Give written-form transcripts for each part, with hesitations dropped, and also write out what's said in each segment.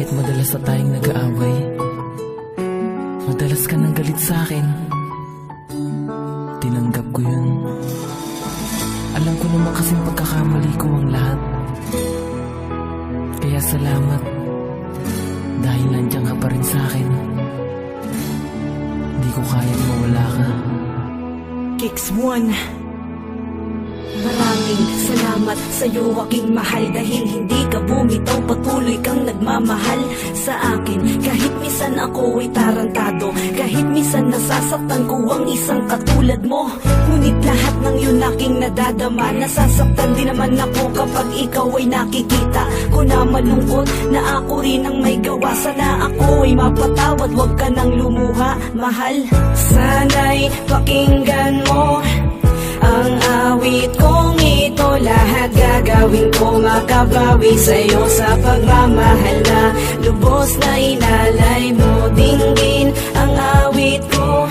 Kahit madalas na tayong nag-aaway, madalas ka nang galit sa'kin, tinanggap ko yun. Alam ko naman kasing pagkakamali ko ang lahat. Kaya salamat, dahil nandiyan ka pa rin sa'kin. Di ko kayang mawala ka. Kicks 1. Maraming salamat sa'yo aking mahal, dahil hindi ka bumitaw, patuloy kang nagmamahal sa akin. Kahit minsan ako ay tarantado, kahit minsan nasasaktan ko ang isang katulad mo, ngunit lahat ng yun aking nadadama. Nasasaktan din naman ako kapag ikaw ay nakikita ko na malungkot, na ako rin ang may gawa. Sana ako ay mapatawad, wag ka nang lumuha, mahal. Sana'y pakinggan mo ang awit kong ito, lahat gagawin ko makabawi sa'yo sa pagmamahal na lubos na inalay mo. Dinggin ang awit ko,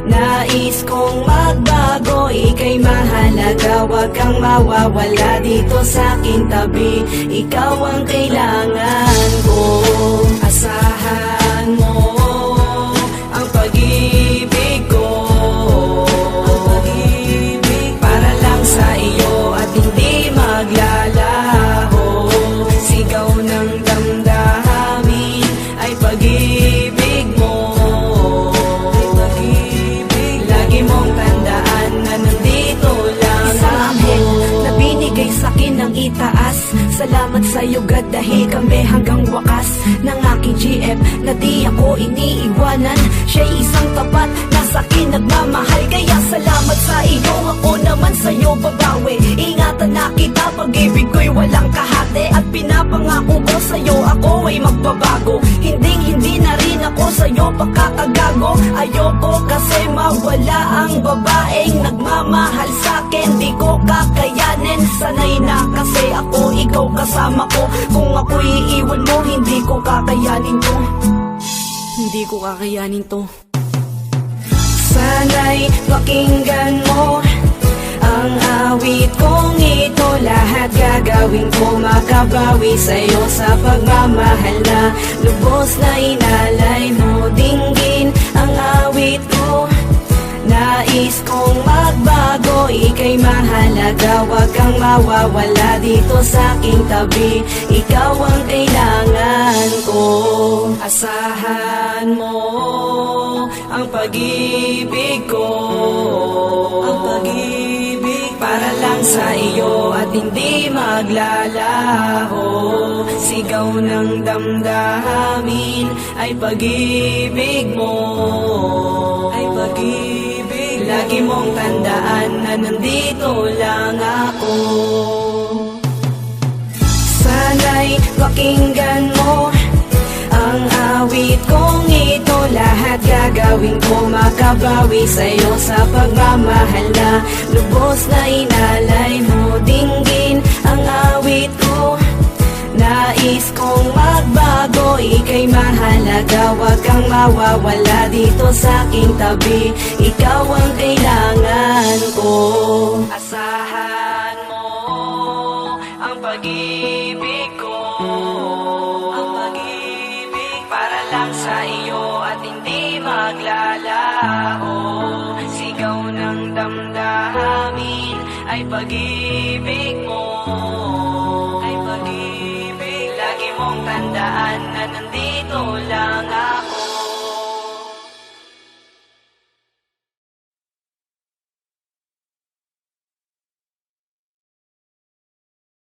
nais kong magbago, ika'y mahalaga, wag kang mawawala dito sa aking tabi. Ikaw ang kailangan ko, asahan mo ang pag-ibig ko, sa iyo at hindi maglalaho. Sigaw ng damdamin ay pag-ibig mo, ay pag-ibig. Lagi mong tandaan na nandito lang ako. Na binigay sa'kin ng itaas, salamat sa'yo God, dahil kami hanggang wakas ng aking GF na di ako iniiwanan. Siya'y isang tapat na sa'kin nagmamahal, kaya salamat sa iyo. Ako naman sa'yo babawi, ingatan na kita, pag-ibig ko'y walang kahati. At pinapangako ko sa'yo ako ay magbabago, hindi na rin ako sa'yo pakakagago. Ayoko kasi mawala ang babaeng nagmamahal sa'kin, di ko kakayanin. Sanay na kasi ako, ikaw kasama ko. Kung ako'y iiwan mo, hindi ko kakayanin to, hindi ko kakayanin to. Sana'y pakinggan mo ang awit kong ito, lahat gagawin ko makabawi sa'yo sa pagmamahal na lubos na inalay mo. Dinggin ang awit ko, nais kong magbago, ika'y mahalaga, wag kang mawawala dito sa aking tabi. Ikaw ang kailangan ko, asahan mo ang pag-ibig ko, ang pag-ibig para lang sa iyo at hindi maglalaho. Sigaw ng damdamin ay pag-ibig mo, ay pag-ibig. Lagi mong tandaan na nandito lang ako. Sana'y pakinggan mo ang awit kong ito, lahat gagawin ko makabawi sa'yo sa pagmamahal na lubos na inalay mo. Dinggin ang awit ko, nais kong magbago, ika'y mahalaga, wag kang mawawala dito sa aking tabi. Ikaw ang kailangan ko, asahan mo ang pag-ibig ko, ang pag-ibig para lang sa iyo at hindi maglalaho. Sigaw ng damdamin ay pag-ibig mo, ay pag-ibig. Lagi mong tandaan na